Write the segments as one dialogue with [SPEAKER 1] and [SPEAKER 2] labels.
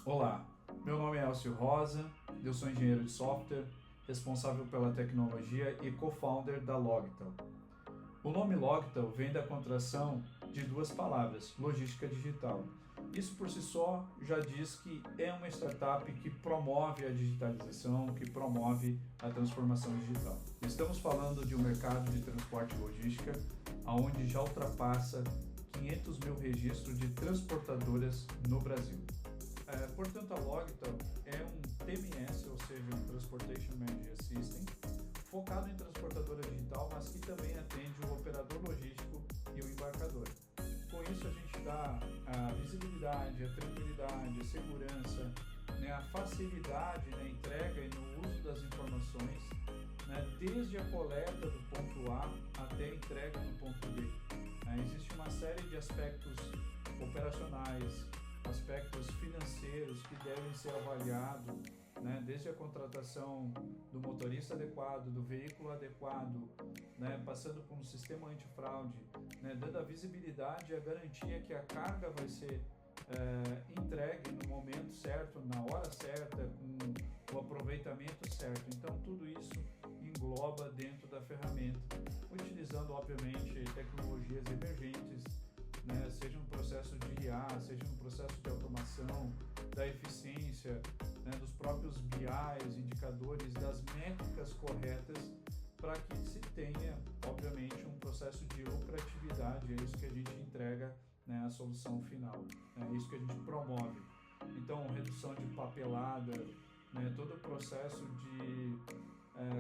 [SPEAKER 1] Olá, meu nome é Elcio Rosa, eu sou engenheiro de software, responsável pela tecnologia e co-founder da Logtel. O nome Logtel vem da contração de duas palavras, logística digital. Isso por si só já diz que é uma startup que promove a digitalização, que promove a transformação digital. Estamos falando de um mercado de transporte e logística onde já ultrapassa 500 mil registros de transportadoras no Brasil. Portanto, a Logtel é um TMS, ou seja, um Transportation Management System, focado em transportadora digital, mas que também atende o operador logístico e o embarcador. Com isso, a gente dá a visibilidade, a tranquilidade, a segurança, a facilidade na entrega e no uso das informações, desde a coleta do ponto A até a entrega no ponto B. Existe uma série de aspectos operacionais, aspectos financeiros que devem ser avaliados, desde a contratação do motorista adequado, do veículo adequado, passando por um sistema antifraude, dando a visibilidade e a garantia que a carga vai ser entregue no momento certo, na hora certa, com o aproveitamento certo. Então tudo isso engloba dentro da ferramenta, utilizando obviamente tecnologias emergentes, seja no processo de IA, seja no processo de automação, da eficiência, dos próprios BIs, indicadores, das métricas corretas, para que se tenha, obviamente, um processo de lucratividade. É isso que a gente entrega, a solução final, é isso que a gente promove. Então, redução de papelada, todo o processo de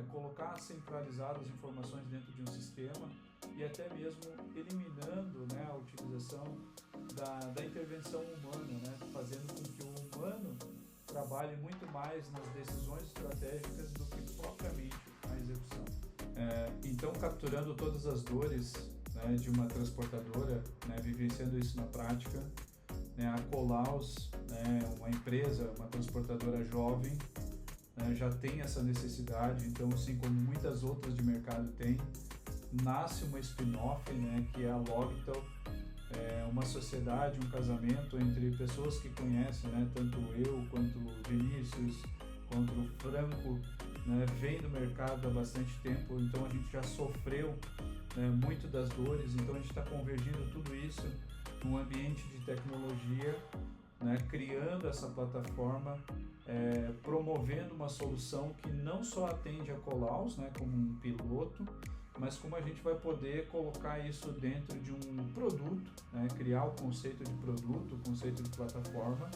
[SPEAKER 1] colocar centralizado as informações dentro de um sistema e até mesmo eliminando a utilização da intervenção humana, fazendo com que o humano trabalhe muito mais nas decisões estratégicas do que propriamente na execução. Então, capturando todas as dores de uma transportadora, vivenciando isso na prática, a Colaus, uma empresa, uma transportadora jovem, já tem essa necessidade, então assim como muitas outras de mercado tem, nasce uma spin-off, que é a Logtel, uma sociedade, um casamento entre pessoas que conhecem, tanto eu quanto o Vinícius, quanto o Franco, vem do mercado há bastante tempo, então a gente já sofreu muito das dores, então a gente está convergindo tudo isso num ambiente de tecnologia, criando essa plataforma, promovendo uma solução que não só atende a Colaus, como um piloto, mas como a gente vai poder colocar isso dentro de um produto, criar o conceito de produto, o conceito de plataforma,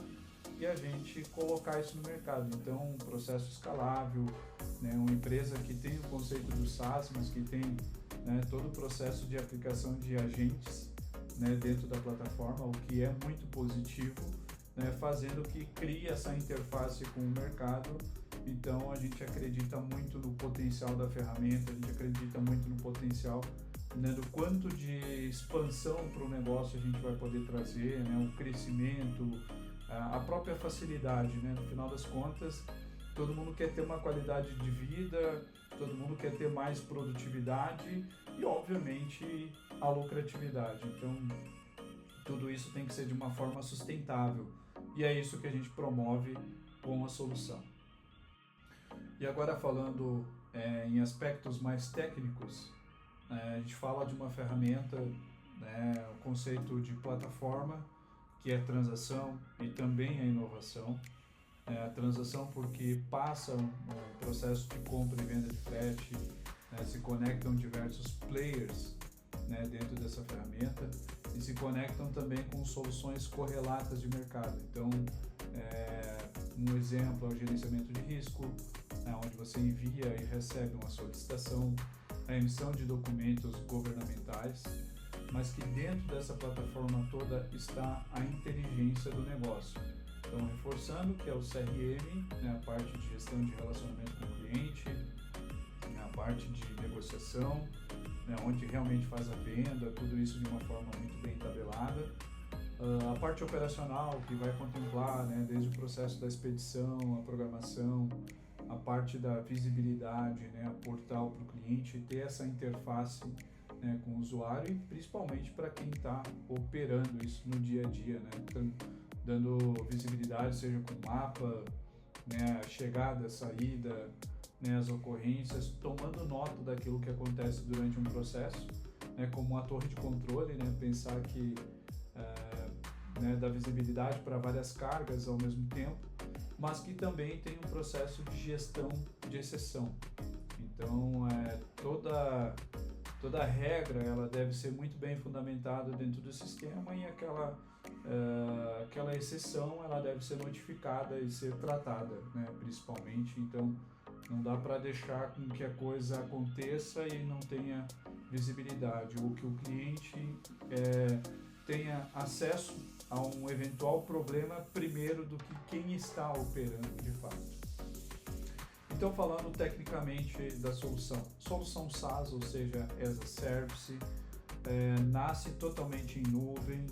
[SPEAKER 1] e a gente colocar isso no mercado. Então, um processo escalável, uma empresa que tem o conceito do SaaS, mas que tem todo o processo de aplicação de agentes dentro da plataforma, o que é muito positivo, fazendo que crie essa interface com o mercado. Então a gente acredita muito no potencial da ferramenta, a gente acredita muito no potencial do quanto de expansão para o negócio a gente vai poder trazer, o crescimento, a própria facilidade. No final das contas, todo mundo quer ter uma qualidade de vida, todo mundo quer ter mais produtividade e, obviamente, a lucratividade. Então, tudo isso tem que ser de uma forma sustentável e é isso que a gente promove com a solução. E agora falando em aspectos mais técnicos, a gente fala de uma ferramenta, o conceito de plataforma, que é transação e também a inovação. A transação porque passa um processo de compra e venda de frete, se conectam diversos players dentro dessa ferramenta e se conectam também com soluções correlatas de mercado. Então, um exemplo é o gerenciamento de risco, onde você envia e recebe uma solicitação, a emissão de documentos governamentais, mas que dentro dessa plataforma toda está a inteligência do negócio. Então, reforçando que é o CRM, a parte de gestão de relacionamento com o cliente, a parte de negociação, onde realmente faz a venda, tudo isso de uma forma muito bem tabelada. A parte operacional, que vai contemplar desde o processo da expedição, a programação, a parte da visibilidade, a portal para o cliente, ter essa interface com o usuário e principalmente para quem está operando isso no dia a dia, dando visibilidade, seja com mapa, né, a chegada, a saída, né, as ocorrências, tomando nota daquilo que acontece durante um processo, né, como uma torre de controle, né, pensar que né, dá visibilidade para várias cargas ao mesmo tempo, mas que também tem um processo de gestão de exceção. Então, toda regra ela deve ser muito bem fundamentada dentro do sistema e aquela exceção ela deve ser notificada e ser tratada, né, principalmente. Então, não dá para deixar com que a coisa aconteça e não tenha visibilidade, ou que o cliente tenha acesso a um eventual problema primeiro do que quem está operando de fato. Então, falando tecnicamente da solução SaaS, ou seja, as a Service, nasce totalmente em nuvem,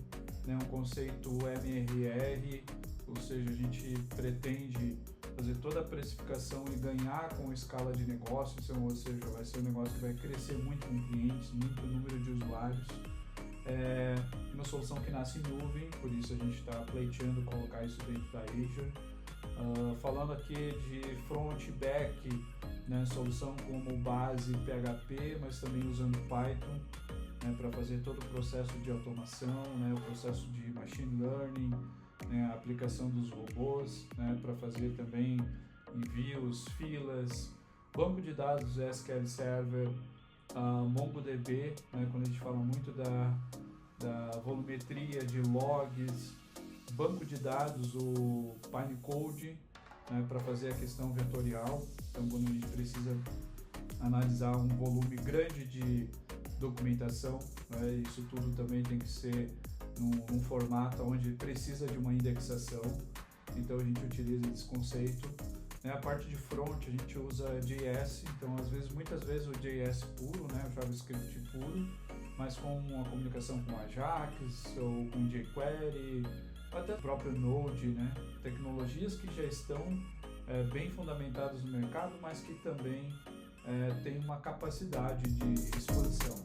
[SPEAKER 1] né, um conceito MRR, ou seja, a gente pretende fazer toda a precificação e ganhar com escala de negócio, ou seja, vai ser um negócio que vai crescer muito com clientes, muito número de usuários. Uma solução que nasce em nuvem, por isso a gente está pleiteando colocar isso dentro da Azure. Falando aqui de front e back, né, solução como base PHP, mas também usando Python, né, para fazer todo o processo de automação, né, o processo de machine learning, né, a aplicação dos robôs, né, para fazer também envios, filas, banco de dados SQL Server, MongoDB, né, quando a gente fala muito da volumetria de logs, banco de dados, o Pinecode, né, para fazer a questão vetorial. Então, quando a gente precisa analisar um volume grande de documentação, né, isso tudo também tem que ser num formato onde precisa de uma indexação. Então, a gente utiliza esse conceito. Né, a parte de front, a gente usa JS, então, muitas vezes o JS puro, né, o JavaScript puro, mas com uma comunicação com Ajax ou com jQuery, até o próprio Node, né? Tecnologias que já estão bem fundamentadas no mercado, mas que também têm uma capacidade de expansão.